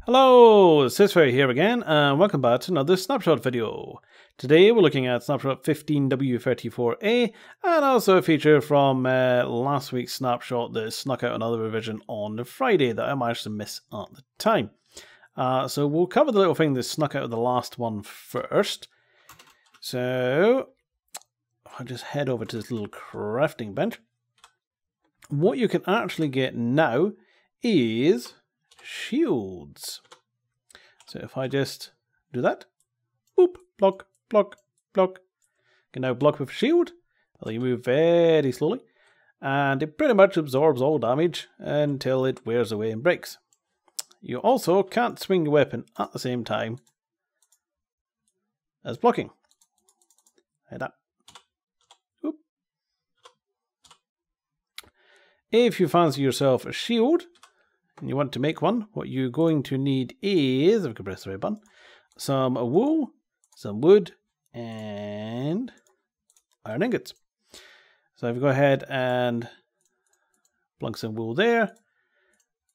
Hello, sysfailure here again, and welcome back to another Snapshot video. Today we're looking at Snapshot 15W34A, and also a feature from last week's Snapshot that snuck out another revision on Friday that I managed to miss at the time. So we'll cover the little thing that snuck out of the last one first. So I'll just head over to this little crafting bench. What you can actually get now is shields. So if I just do that, boop, block, block, block. You can now block with a shield. Well, you move very slowly, and it pretty much absorbs all damage until it wears away and breaks. You also can't swing your weapon at the same time as blocking. Like that. Oop. If you fancy yourself a shield, and you want to make one, what you're going to need is, if I can press the right button, some wool, some wood, and iron ingots. So if you go ahead and plunk some wool there,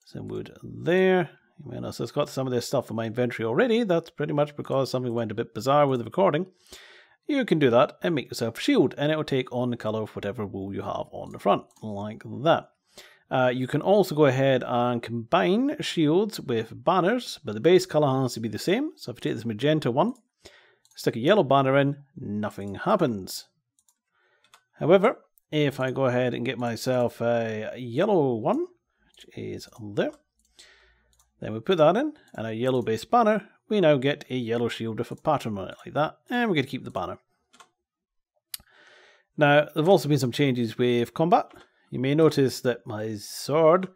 some wood there. You may notice I've got some of this stuff in my inventory already. That's pretty much because something went a bit bizarre with the recording. You can do that and make yourself a shield, and it will take on the colour of whatever wool you have on the front, like that. You can also go ahead and combine shields with banners, but the base colour has to be the same. So if you take this magenta one, stick a yellow banner in, nothing happens. However, if I go ahead and get myself a yellow one, which is there, then we put that in, and a yellow base banner, we now get a yellow shield with a pattern on it like that, and we're going to keep the banner. Now, there have also been some changes with combat. You may notice that my sword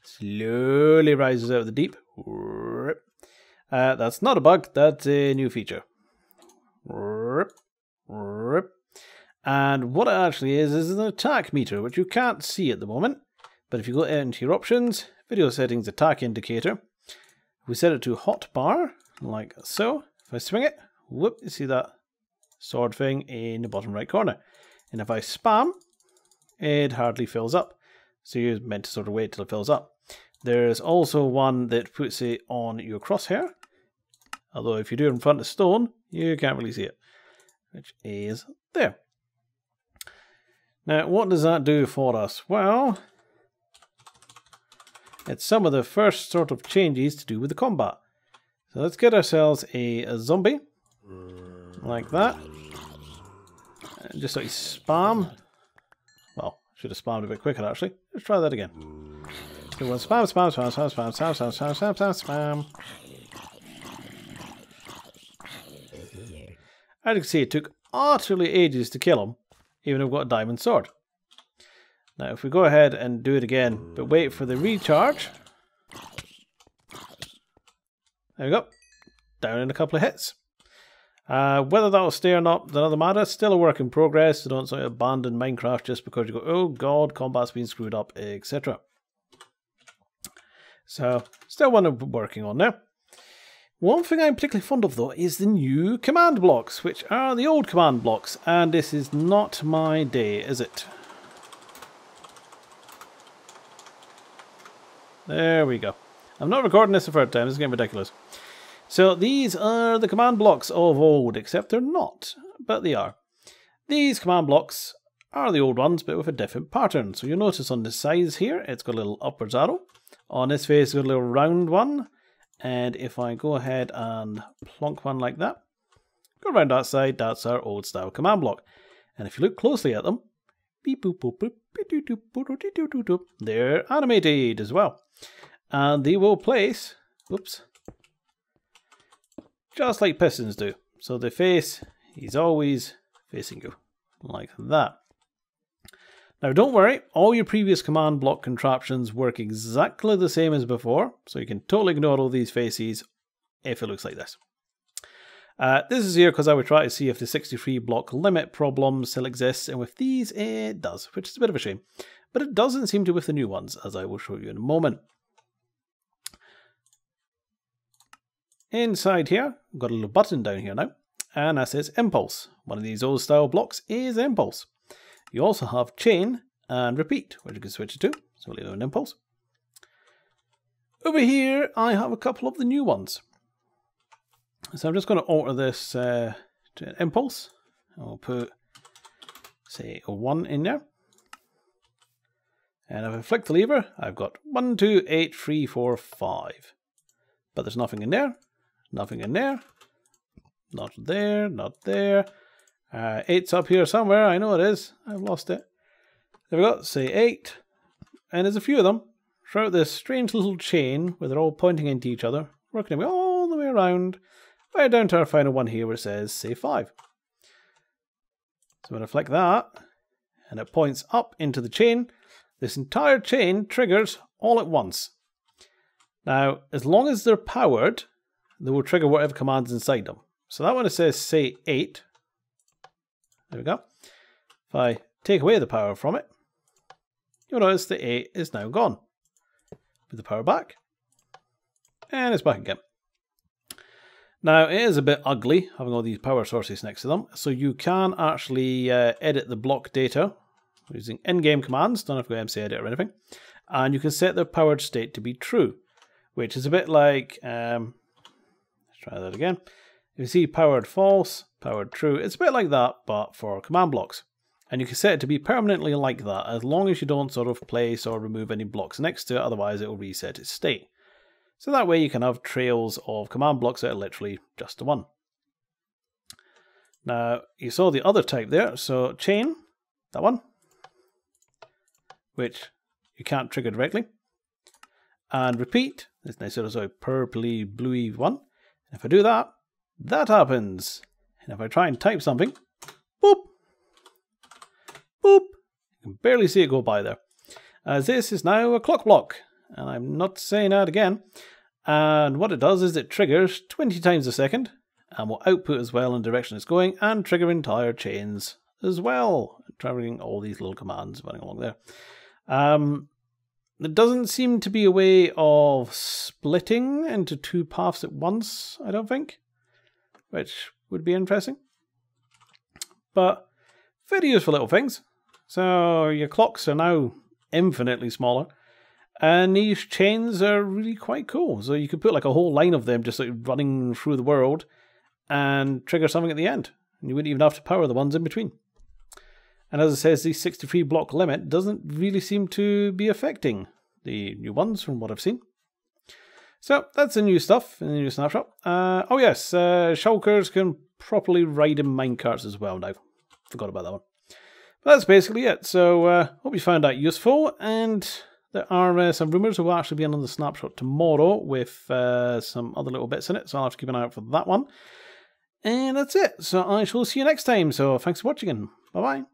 slowly rises out of the deep. That's not a bug, that's a new feature. And what it actually is an attack meter, which you can't see at the moment. But if you go into your options, video settings, attack indicator, we set it to hotbar, like so. If I swing it, whoop, you see that sword thing in the bottom right corner. And if I spam, it hardly fills up. So you're meant to sort of wait till it fills up. There's also one that puts it on your crosshair. Although if you do it in front of stone, you can't really see it. Which is there. Now, what does that do for us? Well, it's some of the first sort of changes to do with the combat. So let's get ourselves a zombie. Like that. And just like spam. Well, should have spammed a bit quicker actually. Let's try that again. So we'll spam, spam, spam, spam, spam, spam, spam, spam, spam, spam, spam. As you can see, it took utterly ages to kill him, even though we've got a diamond sword. Now, if we go ahead and do it again, but wait for the recharge. There we go. Down in a couple of hits. Whether that will stay or not, another matter. Still a work in progress, so don't sort of abandon Minecraft just because you go, oh god, combat's been screwed up, etc. So, still one I'm working on now. One thing I'm particularly fond of though is the new command blocks, which are the old command blocks, and this is not my day, is it? There we go. I'm not recording this the third time, this is getting ridiculous. So these are the command blocks of old, except they're not, but they are. These command blocks are the old ones, but with a different pattern. So you'll notice on the sides here, it's got a little upwards arrow. On this face, it's got a little round one. And if I go ahead and plonk one like that, go around that side, that's our old style command block. And if you look closely at them, beep, boop, boop, boop, beep, doop, doop, doop, doop, doop, doop, they're animated as well. And they will place, whoops, just like pistons do. So the face is always facing you, like that. Now don't worry, all your previous command block contraptions work exactly the same as before, so you can totally ignore all these faces if it looks like this. This is here because I would try to see if the 63 block limit problem still exists, and with these it does, which is a bit of a shame. But it doesn't seem to with the new ones, as I will show you in a moment. Inside here, we've got a little button down here now, and that says Impulse. One of these old style blocks is Impulse. You also have Chain and Repeat, which you can switch it to. So we'll leave an Impulse. over here I have a couple of the new ones. So I'm just going to alter this to an impulse. I'll put, say, a 1 in there. And if I flick the lever, I've got 1, 2, 8, 3, 4, 5. But there's nothing in there. Nothing in there. Not there. Not there. 8's up here somewhere. I know it is. I've lost it. There we go. Say 8. And there's a few of them throughout this strange little chain where they're all pointing into each other, working their way all the way around, right down to our final one here where it says, say, 5. So when I flick that, and it points up into the chain, this entire chain triggers all at once. Now, as long as they're powered, they will trigger whatever command's inside them. So that one it says, say, 8. There we go. If I take away the power from it, you'll notice the 8 is now gone. Put the power back, and it's back again. Now, it is a bit ugly having all these power sources next to them, so you can actually edit the block data using in-game commands. Don't have to go MC edit or anything. And you can set the powered state to be true, which is a bit like, let's try that again. If you see powered false, powered true, it's a bit like that, but for command blocks. And you can set it to be permanently like that, as long as you don't sort of place or remove any blocks next to it, otherwise it will reset its state. So that way you can have trails of command blocks that are literally just the one. Now, you saw the other type there, so chain, that one, which you can't trigger directly. And repeat, this nice sort of purpley bluey one. And if I do that, that happens. And if I try and type something, boop, boop, you can barely see it go by there. As this is now a clock block. And I'm not saying that again. And what it does is it triggers 20 times a second and will output as well in the direction it's going and trigger entire chains as well, triggering all these little commands running along there. There doesn't seem to be a way of splitting into 2 paths at once, I don't think, which would be interesting. But very useful little things. So your clocks are now infinitely smaller. And these chains are really quite cool. So you could put like a whole line of them just like running through the world and trigger something at the end. And you wouldn't even have to power the ones in between. And as it says, the 63 block limit doesn't really seem to be affecting the new ones from what I've seen. So that's the new stuff in the new snapshot. Oh yes, shulkers can properly ride in minecarts as well now. Forgot about that one. But that's basically it. So hope you found that useful. And there are some rumours will actually be on the snapshot tomorrow with some other little bits in it. So I'll have to keep an eye out for that one. And that's it. So I shall see you next time. So thanks for watching and bye-bye.